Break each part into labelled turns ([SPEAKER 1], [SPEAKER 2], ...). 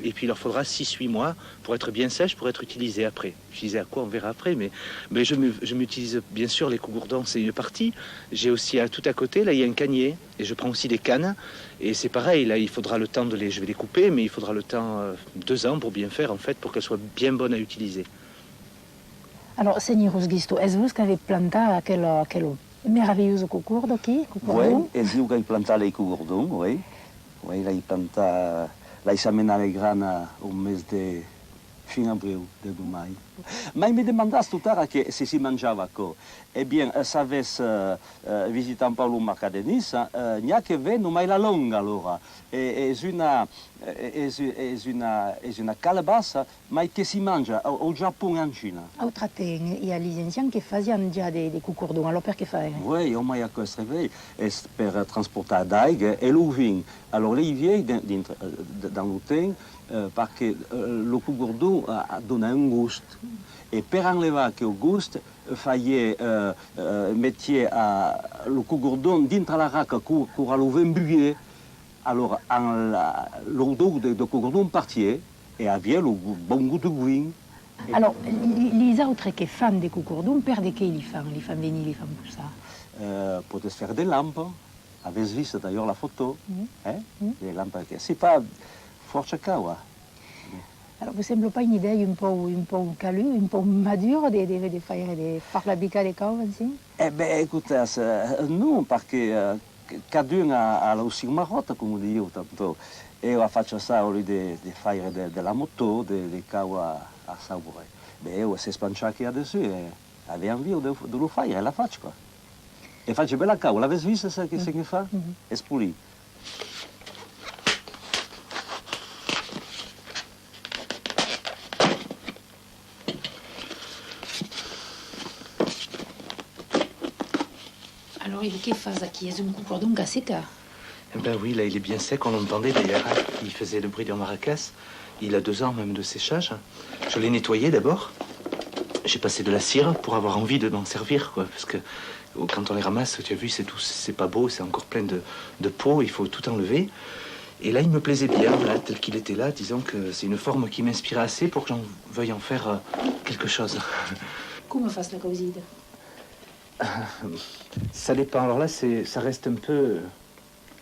[SPEAKER 1] Et puis il leur faudra 6-8 mois pour être bien sèches, pour être utilisées après. Utilisées à quoi, on verra après, mais je m'utilise bien sûr les cougourdons, c'est une partie. J'ai aussi tout à côté, là il y a un canier, et je prends aussi des cannes. Et c'est pareil, là il faudra le temps je vais les couper, mais il faudra le temps, 2 ans pour bien faire en fait, pour qu'elles soient bien bonnes à utiliser.
[SPEAKER 2] Alors, Senhor Gisto, est-ce que vous avez planté aquel merveilleux cougourdo aqui?
[SPEAKER 3] Oui, és diu que hi planta les cougourdons, oui. Oui, là, il planta, là, il s'amène les graines au mes de fin abril, de mai. Mais me demandaste tout à l'heure se si mangiava quoi. Eh bien, savesse, visitant Paolo Marcadenis, il n'y a que veno, ma la longa allora. È una calabaça, ma che si mangia au Giappone e in Cina.
[SPEAKER 2] Outra tem, e gli anciani che facevano già dei cougourdons, alors perché fare?
[SPEAKER 3] Oui, o mai a questo è per trasportare d'aigua e lo vin. Allora, lei viene dans l'outain parce que le cougourdon donne un goût. Et per enlevar que gust, fallait mettre le cougourdon dintre la raca pour le vin buyer. Alors, l'odeur de cougourdon partait et avait le bon goût de vin.
[SPEAKER 2] Alors, les autres qui font des cougourdons, per de che li fanno? Li fanno venire, li fanno poussare?
[SPEAKER 3] Potete faire des lampes. Avete visto d'ailleurs la photo? Des lampes che c'est pas forte cava.
[SPEAKER 2] Alors, vous semble pas une idée un peu calue, un peu madure de faire la bica des caves ainsi?
[SPEAKER 3] Eh bien, écoutez, non, parce que cada ha la sua marotta, come dico tanto. Io faccio ça au lieu de faire de la moto, de cava a sabore. Beh, io se spancia qui adesso e avevo envie de lo fare, e la faccio qua. E faccio bella cava, l'avete visto che si fa? È spulito.
[SPEAKER 2] Alors, qu'est-ce qu'il fait qui est un cougourdon assez sec?
[SPEAKER 1] Eh ben oui, là il est bien sec, on l'entendait d'ailleurs, hein. Il faisait le bruit d'un maracas. Il a 2 ans même de séchage. Je l'ai nettoyé d'abord. J'ai passé de la cire pour avoir envie de m'en servir, quoi. Parce que quand on les ramasse, tu as vu, c'est pas beau, c'est encore plein de peau, il faut tout enlever. Et là, il me plaisait bien, là, tel qu'il était là. Disons que c'est une forme qui m'inspirait assez pour que j'en veuille en faire quelque chose.
[SPEAKER 2] Comment fait la coside?
[SPEAKER 1] Ça dépend. Alors là, ça reste un peu...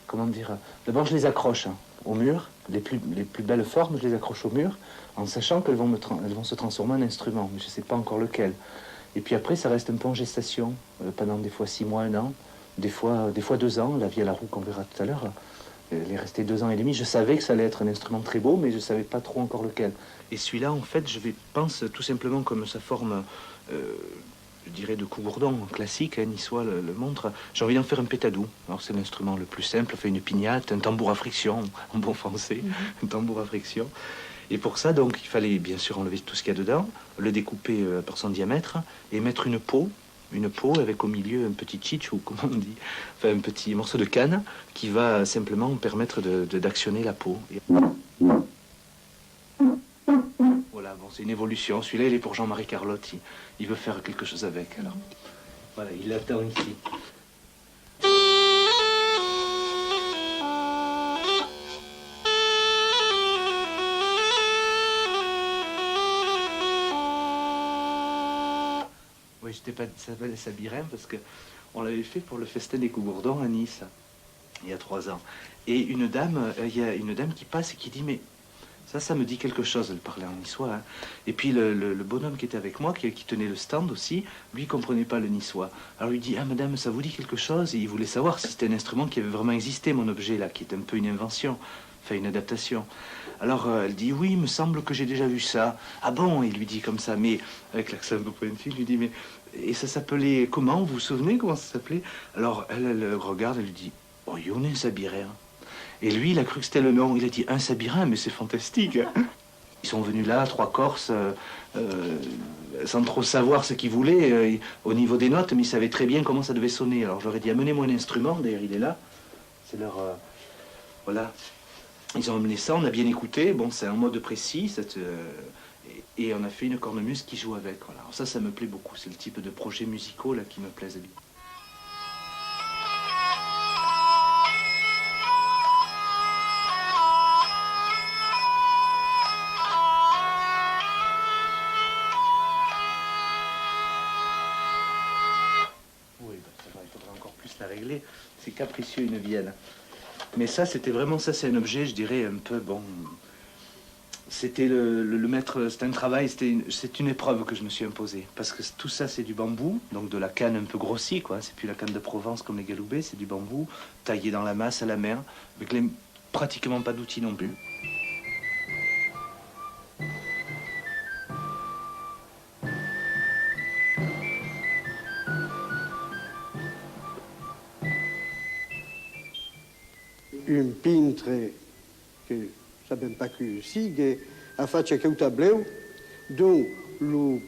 [SPEAKER 1] comment dire? D'abord, je les accroche au mur. Les plus belles formes, je les accroche au mur, en sachant qu'elles vont se transformer en instrument, mais je ne sais pas encore lequel. Et puis après, ça reste un peu en gestation, pendant des fois 6 mois, 1 an, des fois 2 ans. La vie à la roue qu'on verra tout à l'heure, elle est restée 2 ans et demi. Je savais que ça allait être un instrument très beau, mais je ne savais pas trop encore lequel. Et celui-là, en fait, pense tout simplement comme sa forme... je dirais de cougourdon classique, niçois le montre. J'ai envie d'en faire un pétadou. Alors c'est l'instrument le plus simple, fait une pignate, un tambour à friction, en bon français, un tambour à friction. Et pour ça, donc, il fallait bien sûr enlever tout ce qu'il y a dedans, le découper par son diamètre et mettre une peau avec au milieu un petit chiche, ou comment on dit, enfin un petit morceau de canne qui va simplement permettre d'actionner la peau. Voilà, bon, c'est une évolution. Celui-là, il est pour Jean-Marie Carlotte. Il veut faire quelque chose avec. Alors, voilà, il l'attend ici. Oui, je t'ai pas dit ça s'appelle Sabirin parce qu'on l'avait fait pour le festin des cougourdons à Nice, il y a 3 ans. Et il y a une dame qui passe et qui dit, mais... Ça me dit quelque chose, elle parlait en niçois. Hein. Et puis le bonhomme qui était avec moi, qui tenait le stand aussi, lui, il comprenait pas le niçois. Alors il dit, ah madame, ça vous dit quelque chose? Et il voulait savoir si c'était un instrument qui avait vraiment existé, mon objet là, qui est un peu une invention, enfin une adaptation. Alors elle dit, oui, il me semble que j'ai déjà vu ça. Ah bon? Il lui dit comme ça, mais avec l'accent un peu pointu, il lui dit, mais... Et ça s'appelait comment? Vous vous souvenez comment ça s'appelait? Alors elle regarde, elle lui dit, oh, Younes Sabirin. Et lui, il a cru que c'était le nom. Il a dit, un Sabirin, mais c'est fantastique. Ils sont venus là, 3 Corses, sans trop savoir ce qu'ils voulaient au niveau des notes, mais ils savaient très bien comment ça devait sonner. Alors j'aurais dit, amenez-moi un instrument, d'ailleurs il est là. C'est leur... voilà. Ils ont amené ça, on a bien écouté. Bon, c'est un mode précis, et on a fait une cornemuse qui joue avec. Voilà. Alors ça me plaît beaucoup. C'est le type de projet musicaux là, qui me plaisent bien. c'est capricieux une vielle. Mais ça, c'était vraiment, ça c'est un objet, je dirais, un peu, bon... C'était le maître, c'était un travail, c'est une épreuve que je me suis imposée. Parce que tout ça, c'est du bambou, donc de la canne un peu grossie, quoi. C'est plus la canne de Provence comme les galoubets, c'est du bambou, taillé dans la masse à la main, avec pratiquement pas d'outils non plus.
[SPEAKER 4] Un peintre che sappiamo pas che sigue a faccia che un tableau dont le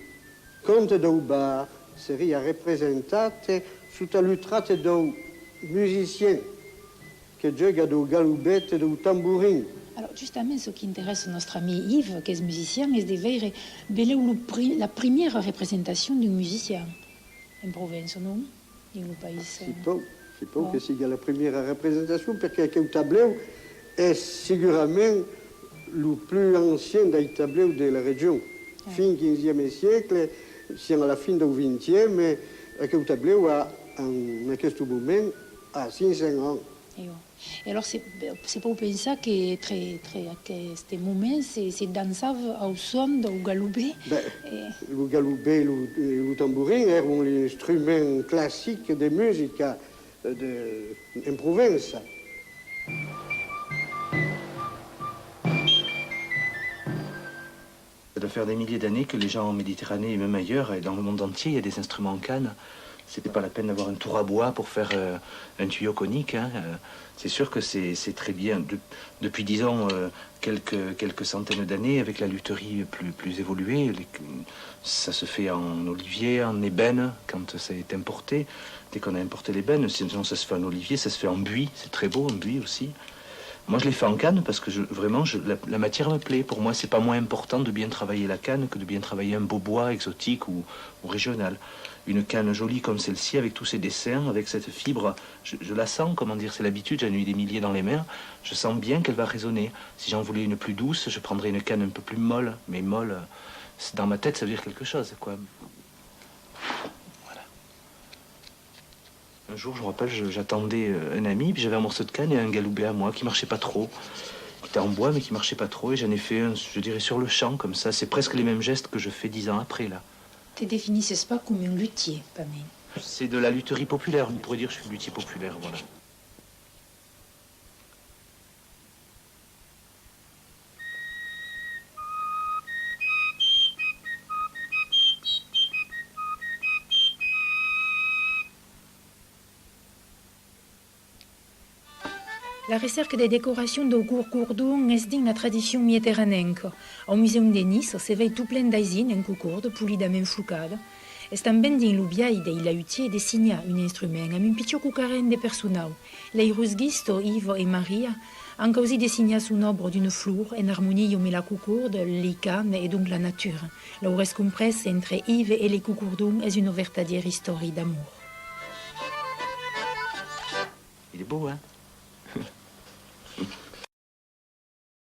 [SPEAKER 4] conte del bar seria rappresentate sotto l'utrate dei musiciens che giocano del galoubet e del tambourin.
[SPEAKER 2] Alors justement, ce qui intéresse notre ami Yves, qui est musicien, est de voir la première représentation d'un musicien en Provence, non? Dans le pays.
[SPEAKER 4] Si può che sia la prima rappresentazione, perché il tableau è sicuramente il più ancien dei tableaux della regione. Fin XV siècle, siamo alla fine del XX, e il tableau a, in questo momento, a 500 ans.
[SPEAKER 2] Et alors, c'est pour penser que ce moment, c'est dansable au son du galoubet.
[SPEAKER 4] Le galoubet et le tambourin erano un instrument classique de musique en Provence.
[SPEAKER 1] Ça doit faire des milliers d'années que les gens en Méditerranée et même ailleurs, et dans le monde entier, il y a des instruments en canne. C'était pas la peine d'avoir un tour à bois pour faire un tuyau conique. Hein. C'est sûr que c'est très bien. Depuis, disons, quelques centaines d'années, avec la lutherie plus évoluée, ça se fait en olivier, en ébène, quand ça est importé. Dès qu'on a importé l'ébène, sinon ça se fait en olivier, ça se fait en buis. C'est très beau, en buis aussi. Moi, je l'ai fait en canne parce que vraiment, la matière me plaît. Pour moi, c'est pas moins important de bien travailler la canne que de bien travailler un beau bois exotique ou régional. Une canne jolie comme celle-ci, avec tous ces dessins, avec cette fibre, je la sens, comment dire, c'est l'habitude, j'en ai eu des milliers dans les mains, je sens bien qu'elle va résonner. Si j'en voulais une plus douce, je prendrais une canne un peu plus molle, mais molle, dans ma tête, ça veut dire quelque chose, quoi. Voilà. Un jour, je me rappelle, j'attendais un ami, puis j'avais un morceau de canne et un galoubet à moi qui marchait pas trop, qui était en bois, mais qui marchait pas trop, et j'en ai fait un, je dirais, sur le champ, comme ça. C'est presque les mêmes gestes que je fais 10 ans après, là.
[SPEAKER 2] Tu ne définissais pas comme un luthier, pas même.
[SPEAKER 1] C'est de la lutherie populaire, on pourrait dire que je suis luthier populaire, voilà.
[SPEAKER 2] La recerca de décoration do Gourdon est dans la tradition méditerranéenne. Au museu de Nice, se veu tout plein d'aisin en cucurde, polidament flucada. Et també dans l'ubiai de Ilautier dessina un instrument amb un pitjor cucaren de personal. Les rusguisto, Yves et Maria han aussi dessiné son œuvre d'une fleur en harmonie avec la cucurde, les cannes et donc la nature. La res compresse entre Yves et les cucurdons est une véritable histoire d'amour.
[SPEAKER 1] Il est beau, hein?